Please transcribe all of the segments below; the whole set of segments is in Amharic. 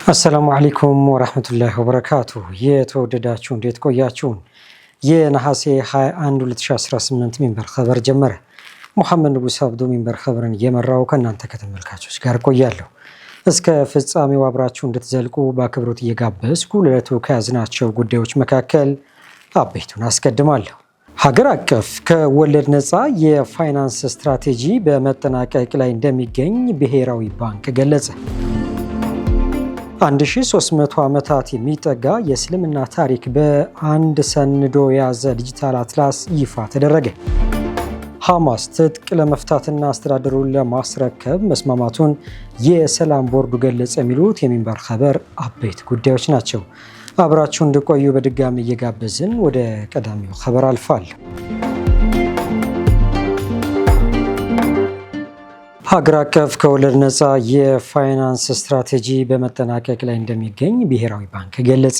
አሰላሙ አለይኩም ወራህመቱላሂ ወበረካቱሁ። የተወደዳችሁ እንዴት ቆያችሁን? የነሐሴ 21 2018 ሚንበር ኸበር ጀመረ። ሙሐመድ ንጉስ አብዱ ሚንበር ኸበርን እየመራው ከእናንተ ከተመልካቾች ጋር ቆያለሁ። እስከ ፍጻሜው አብራችሁ እንድትዘልቁ በአክብሮት እየጋበዝኩ ለዕለቱ ከያዝናቸው ጉዳዮች መካከል አበይቱን አስቀድማለሁ። ሀገር አቀፍ ከወለድ ነፃ የፋይናንስ ስትራቴጂ በመጠናቀቅ ላይ እንደሚገኝ ብሔራዊ ባንክ ገለጸ። 1300 ዓመታት የሚጠጋ የእስልምና ታሪክ በአንድ ሰንዶ የያዘ ዲጂታል አትላስ ይፋ ተደረገ። ሐማስ ትጥቅ ለመፍታትና አስተዳደሩን ለማስረከብ መስማማቱን የሰላም ቦርዱ ገለጸ። የሚሉት የሚንበር ኸበር አበይት ጉዳዮች ናቸው። አብራችሁ እንድቆዩ በድጋሚ እየጋበዝን ወደ ቀዳሚው ኸበር አልፋለሁ። ሀገር አቀፍ ከወለድ ነፃ የፋይናንስ ስትራቴጂ በመጠናቀቅ ላይ እንደሚገኝ ብሔራዊ ባንክ ገለጸ።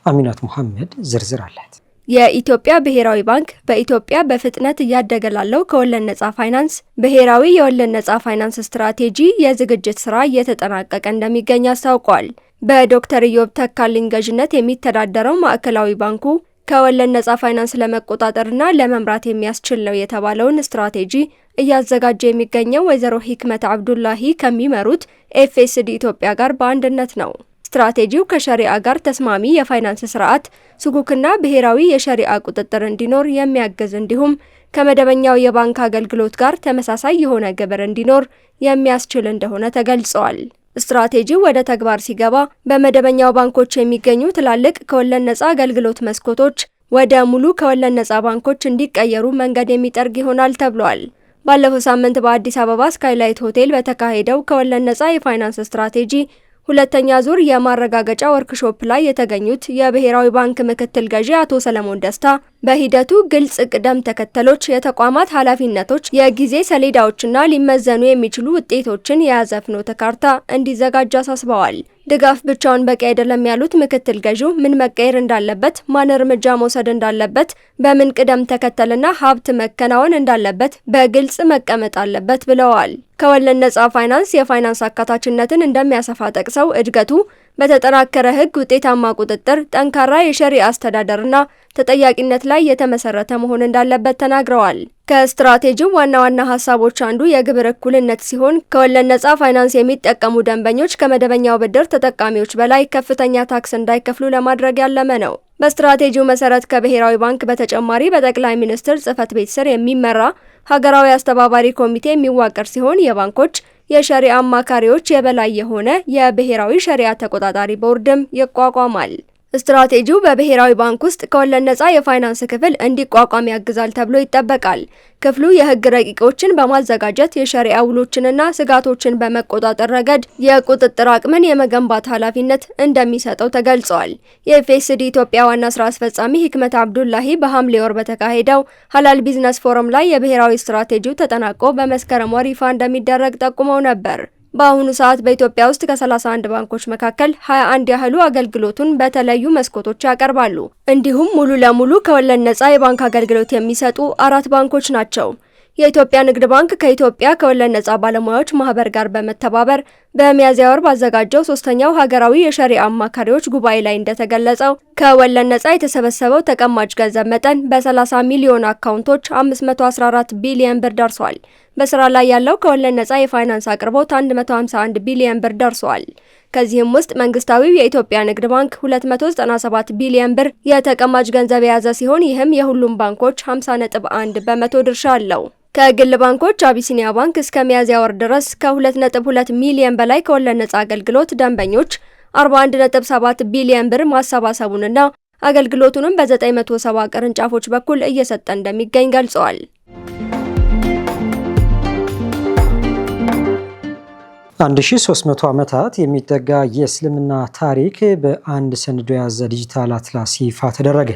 አሚናት ሙሐመድ ዝርዝር አላት። የኢትዮጵያ ብሔራዊ ባንክ በኢትዮጵያ በፍጥነት እያደገ ላለው ከወለድ ነፃ ፋይናንስ ብሔራዊ የወለድ ነፃ ፋይናንስ ስትራቴጂ የዝግጅት ስራ እየተጠናቀቀ እንደሚገኝ አስታውቋል። በዶክተር ኢዮብ ተካልኝ ገዥነት የሚተዳደረው ማዕከላዊ ባንኩ ከወለድ ነፃ ፋይናንስ ለመቆጣጠርና ለመምራት የሚያስችል ነው የተባለውን ስትራቴጂ እያዘጋጀ የሚገኘው ወይዘሮ ሂክመት አብዱላሂ ከሚመሩት ኤፍኤስዲ ኢትዮጵያ ጋር በአንድነት ነው። ስትራቴጂው ከሸሪዓ ጋር ተስማሚ የፋይናንስ ስርዓት፣ ስጉክና ብሔራዊ የሸሪዓ ቁጥጥር እንዲኖር የሚያግዝ እንዲሁም ከመደበኛው የባንክ አገልግሎት ጋር ተመሳሳይ የሆነ ግብር እንዲኖር የሚያስችል እንደሆነ ተገልጿል። ስትራቴጂው ወደ ተግባር ሲገባ በመደበኛው ባንኮች የሚገኙ ትላልቅ ከወለድ ነፃ አገልግሎት መስኮቶች ወደ ሙሉ ከወለድ ነፃ ባንኮች እንዲቀየሩ መንገድ የሚጠርግ ይሆናል ተብሏል። ባለፈው ሳምንት በአዲስ አበባ ስካይላይት ሆቴል በተካሄደው ከወለድ ነፃ የፋይናንስ ስትራቴጂ ሁለተኛ ዙር የማረጋገጫ ወርክሾፕ ላይ የተገኙት የብሔራዊ ባንክ ምክትል ገዢ አቶ ሰለሞን ደስታ በሂደቱ ግልጽ ቅደም ተከተሎች፣ የተቋማት ኃላፊነቶች፣ የጊዜ ሰሌዳዎችና ሊመዘኑ የሚችሉ ውጤቶችን የያዘ ፍኖተ ካርታ እንዲዘጋጅ አሳስበዋል። ድጋፍ ብቻውን በቂ አይደለም ያሉት ምክትል ገዢው ምን መቀየር እንዳለበት፣ ማን እርምጃ መውሰድ እንዳለበት፣ በምን ቅደም ተከተልና ሀብት መከናወን እንዳለበት በግልጽ መቀመጥ አለበት ብለዋል። ከወለድ ነፃ ፋይናንስ የፋይናንስ አካታችነትን እንደሚያሰፋ ጠቅሰው እድገቱ በተጠናከረ ሕግ፣ ውጤታማ ቁጥጥር፣ ጠንካራ የሸሪዓ አስተዳደርና ተጠያቂነት ላይ የተመሰረተ መሆን እንዳለበት ተናግረዋል። ከስትራቴጂው ዋና ዋና ሀሳቦች አንዱ የግብር እኩልነት ሲሆን ከወለድ ነፃ ፋይናንስ የሚጠቀሙ ደንበኞች ከመደበኛው ብድር ተጠቃሚዎች በላይ ከፍተኛ ታክስ እንዳይከፍሉ ለማድረግ ያለመ ነው። በስትራቴጂው መሰረት ከብሔራዊ ባንክ በተጨማሪ በጠቅላይ ሚኒስትር ጽሕፈት ቤት ስር የሚመራ ሀገራዊ አስተባባሪ ኮሚቴ የሚዋቀር ሲሆን የባንኮች የሸሪዓ አማካሪዎች የበላይ የሆነ የብሔራዊ ሸሪዓ ተቆጣጣሪ ቦርድም ይቋቋማል። ስትራቴጂው በብሔራዊ ባንክ ውስጥ ከወለድ ነፃ የፋይናንስ ክፍል እንዲቋቋም ያግዛል ተብሎ ይጠበቃል። ክፍሉ የህግ ረቂቆችን በማዘጋጀት የሸሪዓ ውሎችንና ስጋቶችን በመቆጣጠር ረገድ የቁጥጥር አቅምን የመገንባት ኃላፊነት እንደሚሰጠው ተገልጿል። የኤፍኤስዲ ኢትዮጵያ ዋና ስራ አስፈጻሚ ሂክመት አብዱላሂ በሐምሌ ወር በተካሄደው ሀላል ቢዝነስ ፎረም ላይ የብሔራዊ ስትራቴጂው ተጠናቆ በመስከረም ወር ይፋ እንደሚደረግ ጠቁመው ነበር። በአሁኑ ሰዓት በኢትዮጵያ ውስጥ ከ31 ባንኮች መካከል 21 ያህሉ አገልግሎቱን በተለዩ መስኮቶች ያቀርባሉ። እንዲሁም ሙሉ ለሙሉ ከወለድ ነፃ የባንክ አገልግሎት የሚሰጡ 4 ባንኮች ናቸው። የኢትዮጵያ ንግድ ባንክ ከኢትዮጵያ ከወለድ ነፃ ባለሙያዎች ማህበር ጋር በመተባበር በሚያዝያ ወር ባዘጋጀው 3ኛው ሀገራዊ የሸሪዓ አማካሪዎች ጉባኤ ላይ እንደተገለጸው ከወለድ ነፃ የተሰበሰበው ተቀማጭ ገንዘብ መጠን በ30 ሚሊዮን አካውንቶች 514 ቢሊዮን ብር ደርሷል። በስራ ላይ ያለው ከወለድ ነፃ የፋይናንስ አቅርቦት 151 ቢሊዮን ብር ደርሷል። ከዚህም ውስጥ መንግስታዊው የኢትዮጵያ ንግድ ባንክ 297 ቢሊዮን ብር የተቀማጭ ገንዘብ የያዘ ሲሆን ይህም የሁሉም ባንኮች 50.1 በመቶ ድርሻ አለው። ከግል ባንኮች አቢሲኒያ ባንክ እስከ ሚያዝያ ወር ድረስ ከ2.2 ሚሊዮን በላይ ከወለድ ነፃ አገልግሎት ደንበኞች 41.7 ቢሊዮን ብር ማሰባሰቡንና አገልግሎቱንም በ970 ቅርንጫፎች በኩል እየሰጠ እንደሚገኝ ገልጸዋል። 1300 ዓመታት የሚጠጋ የእስልምና ታሪክ በአንድ ሰንዶ የያዘ ዲጂታል አትላስ ይፋ ተደረገ።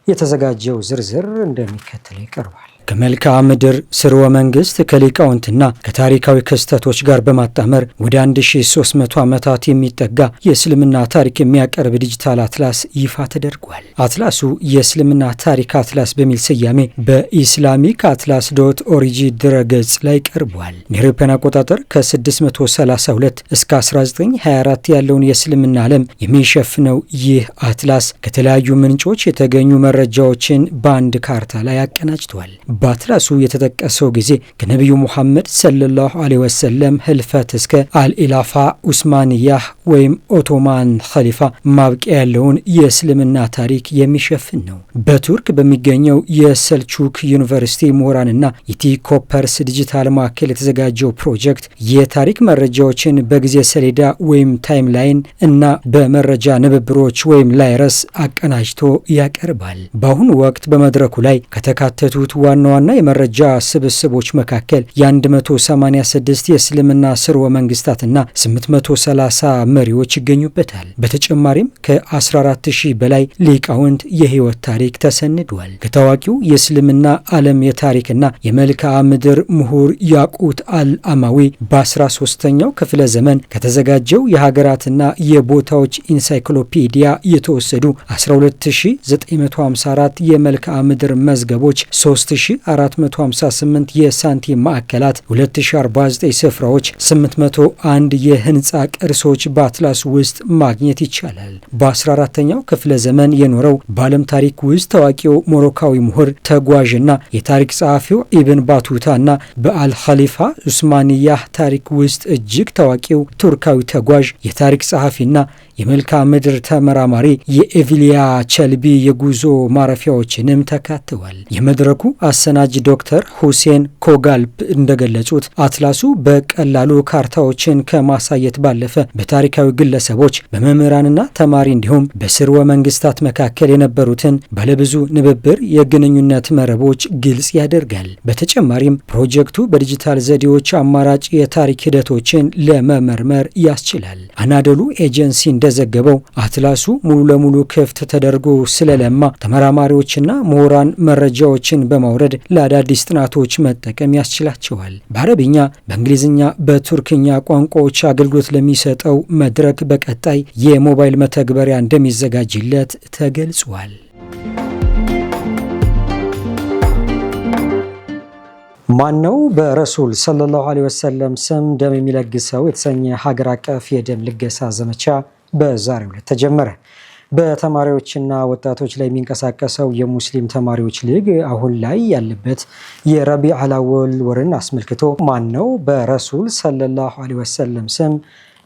የተዘጋጀው ዝርዝር እንደሚከተለው ይቀርባል። ከመልክዓ ምድር ስርወ መንግስት ከሊቃውንትና ከታሪካዊ ክስተቶች ጋር በማጣመር ወደ 1300 ዓመታት የሚጠጋ የእስልምና ታሪክ የሚያቀርብ ዲጂታል አትላስ ይፋ ተደርጓል። አትላሱ የእስልምና ታሪክ አትላስ በሚል ስያሜ በኢስላሚክ አትላስ .ኦሪጂ ድረገጽ ላይ ቀርቧል። አውሮፓውያን አቆጣጠር ከ632 እስከ 1924 ያለውን የእስልምና ዓለም የሚሸፍነው ይህ አትላስ ከተለያዩ ምንጮች የተገኙ መረጃዎችን በአንድ ካርታ ላይ አቀናጅቷል። በአትላሱ የተጠቀሰው ጊዜ ከነቢዩ ሙሐመድ ሰለላሁ ዐለይሂ ወሰለም ህልፈት እስከ አልኢላፋ ኡስማንያህ ወይም ኦቶማን ኸሊፋ ማብቂያ ያለውን የእስልምና ታሪክ የሚሸፍን ነው። በቱርክ በሚገኘው የሰልቹክ ዩኒቨርሲቲ ምሁራንና የቲኮፐርስ ዲጂታል ማዕከል የተዘጋጀው ፕሮጀክት የታሪክ መረጃዎችን በጊዜ ሰሌዳ ወይም ታይም ላይን እና በመረጃ ንብብሮች ወይም ላይረስ አቀናጅቶ ያቀርባል። በአሁኑ ወቅት በመድረኩ ላይ ከተካተቱት ዋና ዋና የመረጃ ስብስቦች መካከል የ186 የእስልምና ስርወ መንግስታትና 830 መሪዎች ይገኙበታል። በተጨማሪም ከ14000 በላይ ሊቃውንት የህይወት ታሪክ ተሰንዷል። ከታዋቂው የእስልምና ዓለም የታሪክና የመልክዓ ምድር ምሁር ያቁት አልአማዊ በ13ኛው ክፍለ ዘመን ከተዘጋጀው የሀገራትና የቦታዎች ኢንሳይክሎፒዲያ የተወሰዱ 12954 የመልክዓ ምድር መዝገቦች፣ 3458 የሳንቲም ማዕከላት፣ 2049 ስፍራዎች፣ 801 የህንፃ ቅርሶች በአትላስ ውስጥ ማግኘት ይቻላል። በ14ኛው ክፍለ ዘመን የኖረው በዓለም ታሪክ ውስጥ ታዋቂው ሞሮካዊ ምሁር ተጓዥና የታሪክ ጸሐፊው ኢብን ባቱታና በአልኸሊፋ ኡስማንያህ ታሪክ ውስጥ እጅግ ታዋቂው ቱርካዊ ተጓዥ የታሪክ ጸሐፊና የመልክዓ ምድር ተመራማሪ የኤቪሊያ ቸልቢ የጉዞ ማረፊያዎችንም ተካተዋል። የመድረኩ አሰናጅ ዶክተር ሁሴን ኮጋልፕ እንደገለጹት አትላሱ በቀላሉ ካርታዎችን ከማሳየት ባለፈ በታሪካዊ ግለሰቦች፣ በመምህራንና ተማሪ እንዲሁም በስርወ መንግስታት መካከል የነበሩትን ባለብዙ ንብብር የግንኙነት መረቦች ግልጽ ያደርጋል። በተጨማሪም ፕሮጀክቱ በዲጂታል ዘዴዎች አማራጭ የታሪክ ሂደቶችን ለመመርመር ያስችላል። አናዶሉ ኤጀንሲ እንደዘገበው አትላሱ ሙሉ ለሙሉ ክፍት ተደርጎ ስለለማ ተመራማሪዎችና ምሁራን መረጃዎችን በማውረድ ለአዳዲስ ጥናቶች መጠቀም ያስችላቸዋል። በአረብኛ፣ በእንግሊዝኛ፣ በቱርክኛ ቋንቋዎች አገልግሎት ለሚሰጠው መድረክ በቀጣይ የሞባይል መተግበሪያ እንደሚዘጋጅለት ተገልጿል። ማነው በረሱል ሰለላሁ ዐለይሂ ወሰለም ስም ደም የሚለግሰው የተሰኘ ሀገር አቀፍ የደም ልገሳ ዘመቻ በዛሬው ዕለት ተጀመረ። በተማሪዎችና ወጣቶች ላይ የሚንቀሳቀሰው የሙስሊም ተማሪዎች ሊግ አሁን ላይ ያለበት የረቢዑል አወል ወርን አስመልክቶ ማነው በረሱል ሰለላሁ ዐለይሂ ወሰለም ስም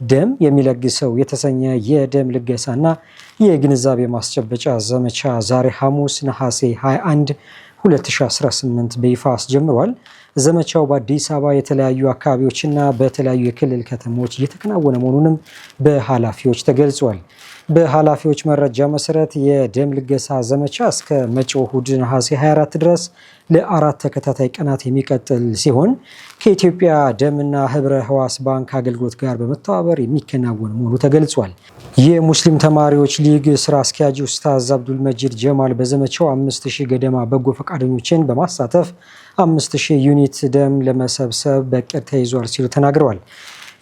ደም የሚለግሰው የተሰኘ የደም ልገሳና የግንዛቤ ማስጨበጫ ዘመቻ ዛሬ ሐሙስ ነሐሴ 21 2018 በይፋ አስጀምሯል። ዘመቻው በአዲስ አበባ የተለያዩ አካባቢዎችና በተለያዩ የክልል ከተሞች እየተከናወነ መሆኑንም በኃላፊዎች ተገልጿል። በኃላፊዎች መረጃ መሰረት የደም ልገሳ ዘመቻ እስከ መጪው እሁድ ነሐሴ 24 ድረስ ለ4 ተከታታይ ቀናት የሚቀጥል ሲሆን ከኢትዮጵያ ደምና ህብረ ህዋስ ባንክ አገልግሎት ጋር በመተባበር የሚከናወን መሆኑ ተገልጿል። የሙስሊም ተማሪዎች ሊግ ስራ አስኪያጅ ኡስታዝ አብዱል መጂድ ጀማል በዘመቻው 5000 ገደማ በጎ ፈቃደኞችን በማሳተፍ 5000 ዩኒት ደም ለመሰብሰብ በእቅድ ተይዟል ሲሉ ተናግረዋል።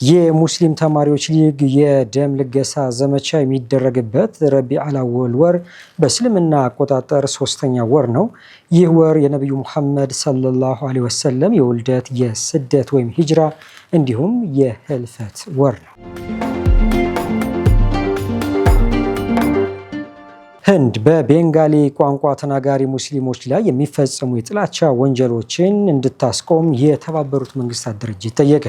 የሙስሊም ተማሪዎች ሊግ የደም ልገሳ ዘመቻ የሚደረግበት ረቢዑል አወል ወር በእስልምና አቆጣጠር 3ኛ ወር ነው። ይህ ወር የነቢዩ ሙሐመድ ሰለላሁ ዐለይሂ ወሰለም የውልደት፣ የስደት ወይም ሂጅራ እንዲሁም የህልፈት ወር ነው። ህንድ በቤንጋሊ ቋንቋ ተናጋሪ ሙስሊሞች ላይ የሚፈጸሙ የጥላቻ ወንጀሎችን እንድታስቆም የተባበሩት መንግስታት ድርጅት ጠየቀ።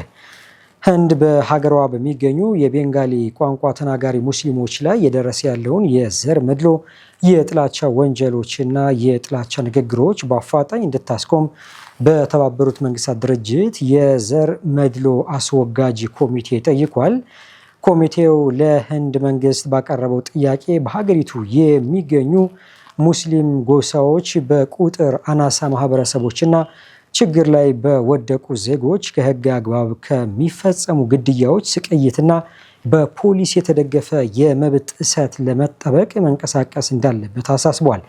ህንድ በሀገሯ በሚገኙ የቤንጋሊ ቋንቋ ተናጋሪ ሙስሊሞች ላይ የደረሰ ያለውን የዘር መድሎ፣ የጥላቻ ወንጀሎችና የጥላቻ ንግግሮች በአፋጣኝ እንድታስቆም በተባበሩት መንግስታት ድርጅት የዘር መድሎ አስወጋጅ ኮሚቴ ጠይቋል። ኮሚቴው ለህንድ መንግስት ባቀረበው ጥያቄ በሀገሪቱ የሚገኙ ሙስሊም ጎሳዎች በቁጥር አናሳ ማህበረሰቦችና ችግር ላይ በወደቁ ዜጎች ከህግ አግባብ ከሚፈጸሙ ግድያዎች፣ ስቅይትና በፖሊስ የተደገፈ የመብት ጥሰት ለመጠበቅ መንቀሳቀስ እንዳለበት አሳስቧል።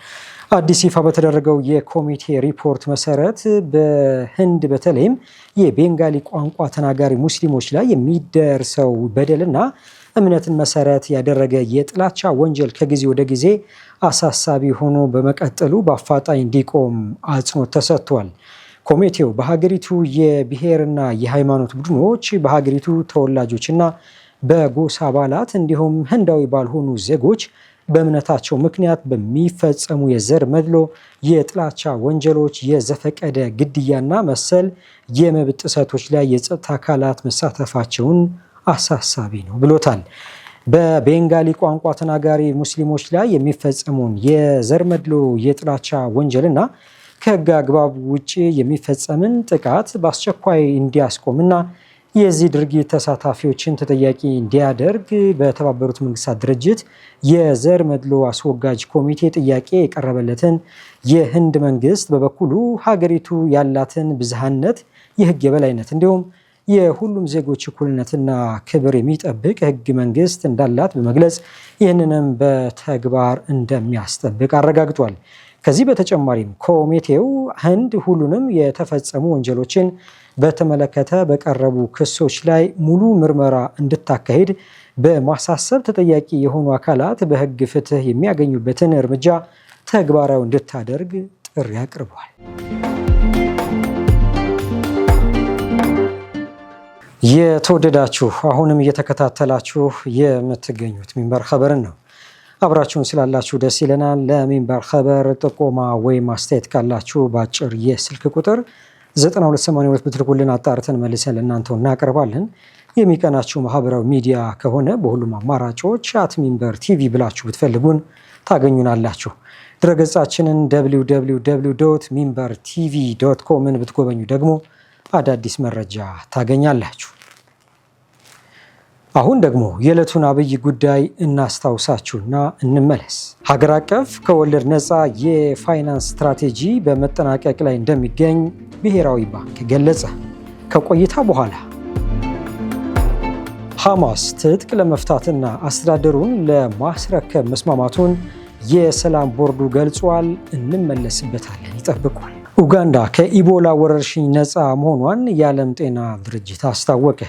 አዲስ ይፋ በተደረገው የኮሚቴ ሪፖርት መሰረት በህንድ በተለይም የቤንጋሊ ቋንቋ ተናጋሪ ሙስሊሞች ላይ የሚደርሰው በደልና እምነትን መሰረት ያደረገ የጥላቻ ወንጀል ከጊዜ ወደ ጊዜ አሳሳቢ ሆኖ በመቀጠሉ በአፋጣኝ እንዲቆም አጽንኦት ተሰጥቷል። ኮሚቴው በሀገሪቱ የብሔርና የሃይማኖት ቡድኖች፣ በሀገሪቱ ተወላጆችና በጎሳ አባላት እንዲሁም ህንዳዊ ባልሆኑ ዜጎች በእምነታቸው ምክንያት በሚፈጸሙ የዘር መድሎ፣ የጥላቻ ወንጀሎች፣ የዘፈቀደ ግድያና መሰል የመብት ጥሰቶች ላይ የጸጥታ አካላት መሳተፋቸውን አሳሳቢ ነው ብሎታል። በቤንጋሊ ቋንቋ ተናጋሪ ሙስሊሞች ላይ የሚፈጸሙን የዘር መድሎ፣ የጥላቻ ወንጀልና ከህግ አግባብ ውጭ የሚፈጸምን ጥቃት በአስቸኳይ እንዲያስቆምና የዚህ ድርጊት ተሳታፊዎችን ተጠያቂ እንዲያደርግ በተባበሩት መንግስታት ድርጅት የዘር መድሎ አስወጋጅ ኮሚቴ ጥያቄ የቀረበለትን የህንድ መንግስት በበኩሉ ሀገሪቱ ያላትን ብዝሃነት፣ የህግ የበላይነት እንዲሁም የሁሉም ዜጎች እኩልነትና ክብር የሚጠብቅ ህግ መንግስት እንዳላት በመግለጽ ይህንንም በተግባር እንደሚያስጠብቅ አረጋግጧል። ከዚህ በተጨማሪም ኮሚቴው ህንድ ሁሉንም የተፈጸሙ ወንጀሎችን በተመለከተ በቀረቡ ክሶች ላይ ሙሉ ምርመራ እንድታካሂድ በማሳሰብ ተጠያቂ የሆኑ አካላት በህግ ፍትህ የሚያገኙበትን እርምጃ ተግባራዊ እንድታደርግ ጥሪ አቅርቧል። የተወደዳችሁ አሁንም እየተከታተላችሁ የምትገኙት ሚንበር ኸበርን ነው። አብራችሁን ስላላችሁ ደስ ይለናል። ለሚንበር ኸበር ጥቆማ ወይም አስተያየት ካላችሁ በአጭር የስልክ ቁጥር 9282 ብትልኩልን አጣርተን መልሰን ለእናንተው እናቀርባለን። የሚቀናችሁ ማህበራዊ ሚዲያ ከሆነ በሁሉም አማራጮች @ሚንበር ቲቪ ብላችሁ ብትፈልጉን ታገኙናላችሁ። ድረገጻችንን www.minbertv.comን ብትጎበኙ ደግሞ አዳዲስ መረጃ ታገኛላችሁ። አሁን ደግሞ የዕለቱን አብይ ጉዳይ እናስታውሳችሁና እንመለስ። ሀገር አቀፍ ከወለድ ነፃ የፋይናንስ ስትራቴጂ በመጠናቀቅ ላይ እንደሚገኝ ብሔራዊ ባንክ ገለጸ። ከቆይታ በኋላ ሐማስ ትጥቅ ለመፍታትና አስተዳደሩን ለማስረከብ መስማማቱን የሰላም ቦርዱ ገልጿል። እንመለስበታለን፣ ይጠብቋል። ኡጋንዳ ከኢቦላ ወረርሽኝ ነፃ መሆኗን የዓለም ጤና ድርጅት አስታወቀ።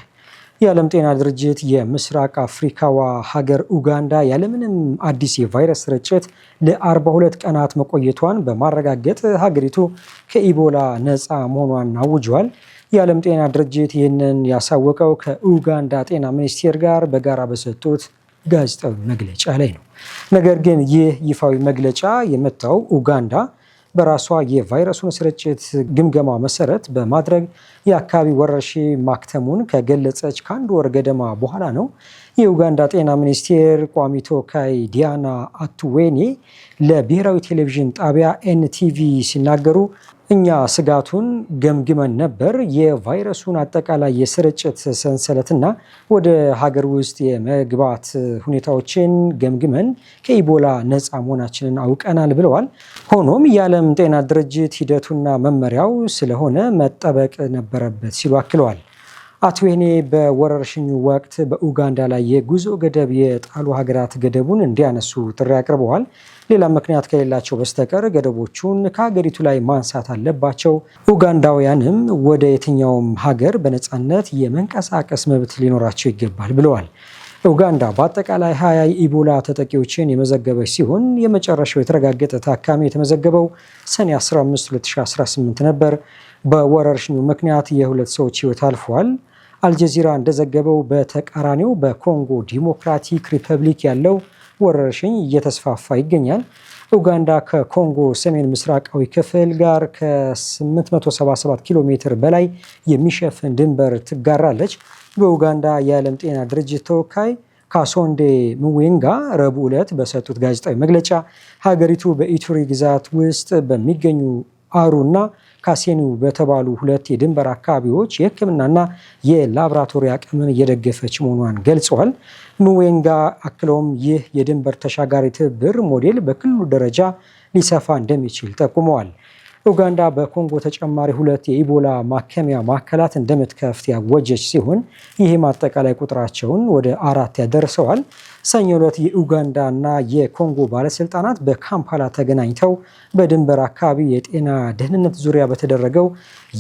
የዓለም ጤና ድርጅት የምስራቅ አፍሪካዋ ሀገር ኡጋንዳ ያለምንም አዲስ የቫይረስ ስርጭት ለ42 ቀናት መቆየቷን በማረጋገጥ ሀገሪቱ ከኢቦላ ነፃ መሆኗን አውጇል። የዓለም ጤና ድርጅት ይህንን ያሳወቀው ከኡጋንዳ ጤና ሚኒስቴር ጋር በጋራ በሰጡት ጋዜጣዊ መግለጫ ላይ ነው። ነገር ግን ይህ ይፋዊ መግለጫ የመጣው ኡጋንዳ በራሷ የቫይረሱን ስርጭት ግምገማ መሰረት በማድረግ የአካባቢ ወረርሽኝ ማክተሙን ከገለጸች ከአንድ ወር ገደማ በኋላ ነው። የኡጋንዳ ጤና ሚኒስቴር ቋሚ ተወካይ ዲያና አቱዌኔ ለብሔራዊ ቴሌቪዥን ጣቢያ NTV ሲናገሩ እኛ ስጋቱን ገምግመን ነበር። የቫይረሱን አጠቃላይ የስርጭት ሰንሰለትና ወደ ሀገር ውስጥ የመግባት ሁኔታዎችን ገምግመን ከኢቦላ ነፃ መሆናችንን አውቀናል ብለዋል። ሆኖም የዓለም ጤና ድርጅት ሂደቱና መመሪያው ስለሆነ መጠበቅ ነበረበት ሲሉ አክለዋል። አትዌኔ በወረርሽኙ ወቅት በኡጋንዳ ላይ የጉዞ ገደብ የጣሉ ሀገራት ገደቡን እንዲያነሱ ጥሪ አቅርበዋል። ሌላ ምክንያት ከሌላቸው በስተቀር ገደቦቹን ከሀገሪቱ ላይ ማንሳት አለባቸው። ኡጋንዳውያንም ወደ የትኛውም ሀገር በነፃነት የመንቀሳቀስ መብት ሊኖራቸው ይገባል ብለዋል። ኡጋንዳ በአጠቃላይ 20 የኢቦላ ተጠቂዎችን የመዘገበች ሲሆን የመጨረሻው የተረጋገጠ ታካሚ የተመዘገበው ሰኔ 15 2018 ነበር። በወረርሽኙ ምክንያት የሁለት ሰዎች ህይወት አልፏል። አልጀዚራ እንደዘገበው በተቃራኒው በኮንጎ ዲሞክራቲክ ሪፐብሊክ ያለው ወረርሽኝ እየተስፋፋ ይገኛል። ኡጋንዳ ከኮንጎ ሰሜን ምስራቃዊ ክፍል ጋር ከ877 ኪሎ ሜትር በላይ የሚሸፍን ድንበር ትጋራለች። በኡጋንዳ የዓለም ጤና ድርጅት ተወካይ ካሶንዴ ሙዌንጋ ረቡዕ ዕለት በሰጡት ጋዜጣዊ መግለጫ ሀገሪቱ በኢቱሪ ግዛት ውስጥ በሚገኙ አሩና ካሴኑ በተባሉ ሁለት የድንበር አካባቢዎች የሕክምናና የላቦራቶሪ አቅምን እየደገፈች መሆኗን ገልጸዋል። ሙዌንጋ አክለውም ይህ የድንበር ተሻጋሪ ትብብር ሞዴል በክልሉ ደረጃ ሊሰፋ እንደሚችል ጠቁመዋል። ኡጋንዳ በኮንጎ ተጨማሪ 2 የኢቦላ ማከሚያ ማዕከላት እንደምትከፍት ያወጀች ሲሆን ይህም አጠቃላይ ቁጥራቸውን ወደ 4 ያደርሰዋል። ሰኞ ዕለት የኡጋንዳና የኮንጎ ባለስልጣናት በካምፓላ ተገናኝተው በድንበር አካባቢ የጤና ደህንነት ዙሪያ በተደረገው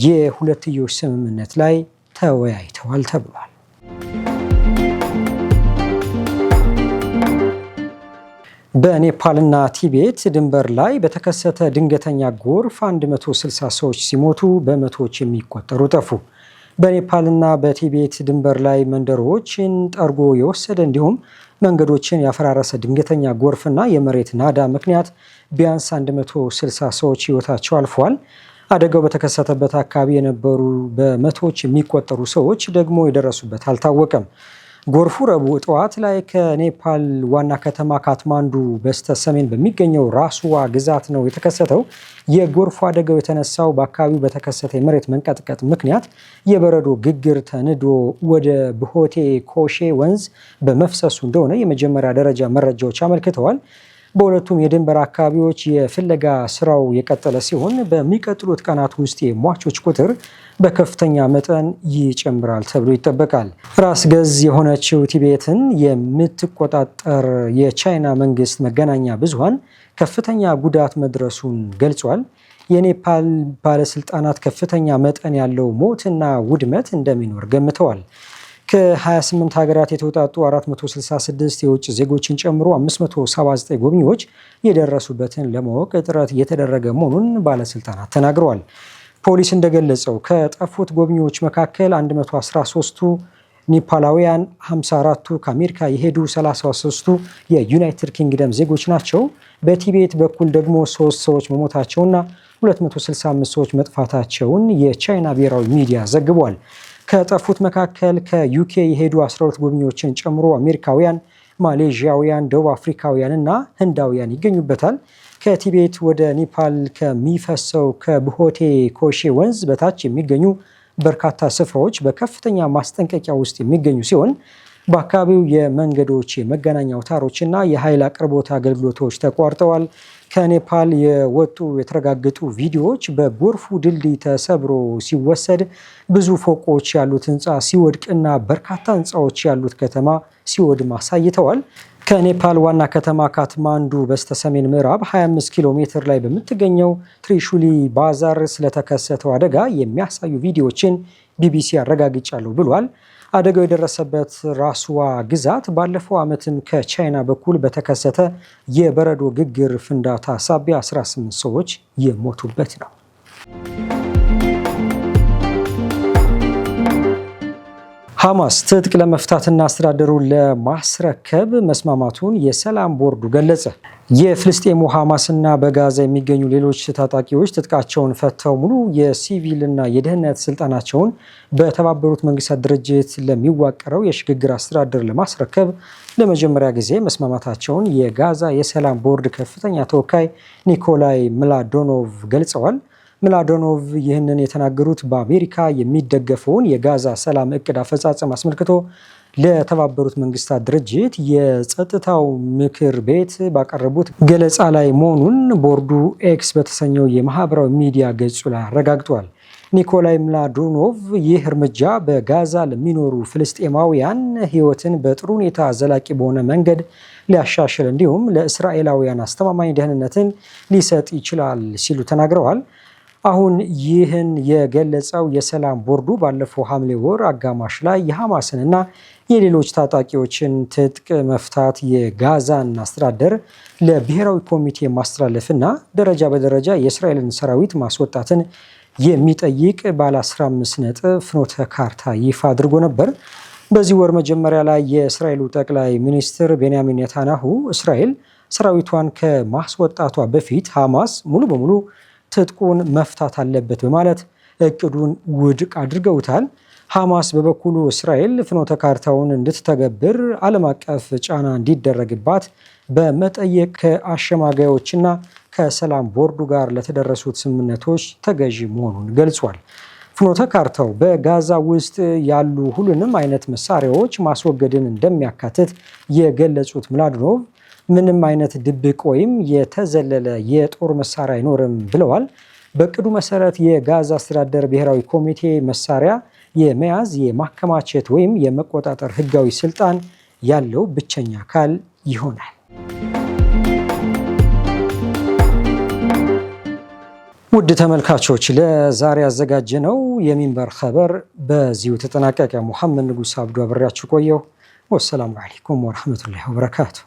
የሁለትዮሽ ስምምነት ላይ ተወያይተዋል ተብሏል። በኔፓልና ቲቤት ድንበር ላይ በተከሰተ ድንገተኛ ጎርፍ 160 ሰዎች ሲሞቱ በመቶዎች የሚቆጠሩ ጠፉ። በኔፓልና በቲቤት ድንበር ላይ መንደሮችን ጠርጎ የወሰደ እንዲሁም መንገዶችን ያፈራረሰ ድንገተኛ ጎርፍና የመሬት ናዳ ምክንያት ቢያንስ 160 ሰዎች ሕይወታቸው አልፏል። አደጋው በተከሰተበት አካባቢ የነበሩ በመቶዎች የሚቆጠሩ ሰዎች ደግሞ የደረሱበት አልታወቀም። ጎርፉ ረቡዕ ጠዋት ላይ ከኔፓል ዋና ከተማ ካትማንዱ በስተ ሰሜን በሚገኘው ራሱዋ ግዛት ነው የተከሰተው። የጎርፉ አደጋው የተነሳው በአካባቢው በተከሰተ የመሬት መንቀጥቀጥ ምክንያት የበረዶ ግግር ተንዶ ወደ ብሆቴ ኮሼ ወንዝ በመፍሰሱ እንደሆነ የመጀመሪያ ደረጃ መረጃዎች አመልክተዋል። በሁለቱም የድንበር አካባቢዎች የፍለጋ ስራው የቀጠለ ሲሆን በሚቀጥሉት ቀናት ውስጥ የሟቾች ቁጥር በከፍተኛ መጠን ይጨምራል ተብሎ ይጠበቃል። ራስ ገዝ የሆነችው ቲቤትን የምትቆጣጠር የቻይና መንግስት መገናኛ ብዙሃን ከፍተኛ ጉዳት መድረሱን ገልጿል። የኔፓል ባለስልጣናት ከፍተኛ መጠን ያለው ሞትና ውድመት እንደሚኖር ገምተዋል። ከ28 ሀገራት የተውጣጡ 466 የውጭ ዜጎችን ጨምሮ 579 ጎብኚዎች የደረሱበትን ለማወቅ ጥረት እየተደረገ መሆኑን ባለስልጣናት ተናግረዋል። ፖሊስ እንደገለጸው ከጠፉት ጎብኚዎች መካከል 113ቱ ኔፓላውያን፣ 54ቱ ከአሜሪካ የሄዱ፣ 33ቱ የዩናይትድ ኪንግደም ዜጎች ናቸው። በቲቤት በኩል ደግሞ 3 ሰዎች መሞታቸውና 265 ሰዎች መጥፋታቸውን የቻይና ብሔራዊ ሚዲያ ዘግቧል። ከጠፉት መካከል ከዩኬ የሄዱ 12 ጎብኚዎችን ጨምሮ አሜሪካውያን፣ ማሌዥያውያን፣ ደቡብ አፍሪካውያን እና ህንዳውያን ይገኙበታል። ከቲቤት ወደ ኔፓል ከሚፈሰው ከብሆቴ ኮሼ ወንዝ በታች የሚገኙ በርካታ ስፍራዎች በከፍተኛ ማስጠንቀቂያ ውስጥ የሚገኙ ሲሆን በአካባቢው የመንገዶች፣ የመገናኛ አውታሮችና የኃይል አቅርቦት አገልግሎቶች ተቋርጠዋል። ከኔፓል የወጡ የተረጋገጡ ቪዲዮዎች በጎርፉ ድልድይ ተሰብሮ ሲወሰድ ብዙ ፎቆች ያሉት ህንፃ ሲወድቅና በርካታ ህንፃዎች ያሉት ከተማ ሲወድም አሳይተዋል። ከኔፓል ዋና ከተማ ካትማንዱ በስተሰሜን ምዕራብ 25 ኪሎ ሜትር ላይ በምትገኘው ትሪሹሊ ባዛር ስለተከሰተው አደጋ የሚያሳዩ ቪዲዮዎችን ቢቢሲ አረጋግጫለሁ ብሏል። አደጋው የደረሰበት ራሱዋ ግዛት ባለፈው ዓመትም ከቻይና በኩል በተከሰተ የበረዶ ግግር ፍንዳታ ሳቢያ 18 ሰዎች የሞቱበት ነው። ሐማስ ትጥቅ ለመፍታትና አስተዳደሩን ለማስረከብ መስማማቱን የሰላም ቦርዱ ገለጸ። የፍልስጤሙ ሐማስና በጋዛ የሚገኙ ሌሎች ታጣቂዎች ትጥቃቸውን ፈተው ሙሉ የሲቪልና የደህንነት ስልጣናቸውን በተባበሩት መንግስታት ድርጅት ለሚዋቀረው የሽግግር አስተዳደር ለማስረከብ ለመጀመሪያ ጊዜ መስማማታቸውን የጋዛ የሰላም ቦርድ ከፍተኛ ተወካይ ኒኮላይ ምላዶኖቭ ገልጸዋል። ምላዶኖቭ ይህንን የተናገሩት በአሜሪካ የሚደገፈውን የጋዛ ሰላም እቅድ አፈጻጸም አስመልክቶ ለተባበሩት መንግስታት ድርጅት የጸጥታው ምክር ቤት ባቀረቡት ገለጻ ላይ መሆኑን ቦርዱ ኤክስ በተሰኘው የማህበራዊ ሚዲያ ገጹ ላይ አረጋግጧል። ኒኮላይ ምላዶኖቭ ይህ እርምጃ በጋዛ ለሚኖሩ ፍልስጤማውያን ሕይወትን በጥሩ ሁኔታ ዘላቂ በሆነ መንገድ ሊያሻሽል እንዲሁም ለእስራኤላውያን አስተማማኝ ደህንነትን ሊሰጥ ይችላል ሲሉ ተናግረዋል። አሁን ይህን የገለጸው የሰላም ቦርዱ ባለፈው ሐምሌ ወር አጋማሽ ላይ የሐማስንና የሌሎች ታጣቂዎችን ትጥቅ መፍታት የጋዛን አስተዳደር ለብሔራዊ ኮሚቴ ማስተላለፍና ደረጃ በደረጃ የእስራኤልን ሰራዊት ማስወጣትን የሚጠይቅ ባለ 15 ነጥብ ፍኖተ ካርታ ይፋ አድርጎ ነበር። በዚህ ወር መጀመሪያ ላይ የእስራኤሉ ጠቅላይ ሚኒስትር ቤንያሚን ኔታንያሁ እስራኤል ሰራዊቷን ከማስወጣቷ በፊት ሐማስ ሙሉ በሙሉ ትጥቁን መፍታት አለበት በማለት እቅዱን ውድቅ አድርገውታል። ሐማስ በበኩሉ እስራኤል ፍኖተ ካርታውን እንድትተገብር ዓለም አቀፍ ጫና እንዲደረግባት በመጠየቅ ከአሸማጋዮችና ከሰላም ቦርዱ ጋር ለተደረሱት ስምምነቶች ተገዢ መሆኑን ገልጿል። ፍኖተ ካርታው በጋዛ ውስጥ ያሉ ሁሉንም አይነት መሳሪያዎች ማስወገድን እንደሚያካትት የገለጹት ምላዶኖቭ ምንም አይነት ድብቅ ወይም የተዘለለ የጦር መሳሪያ አይኖርም ብለዋል። በቅዱ መሰረት የጋዝ አስተዳደር ብሔራዊ ኮሚቴ መሳሪያ የመያዝ የማከማቸት ወይም የመቆጣጠር ህጋዊ ስልጣን ያለው ብቸኛ አካል ይሆናል። ውድ ተመልካቾች ለዛሬ ያዘጋጀነው የሚንበር ኸበር በዚሁ ተጠናቀቀ። ሙሐመድ ንጉስ አብዱ አብሬያችሁ ቆየሁ። ወሰላሙ አለይኩም ወራህመቱላሂ ወበረካቱ።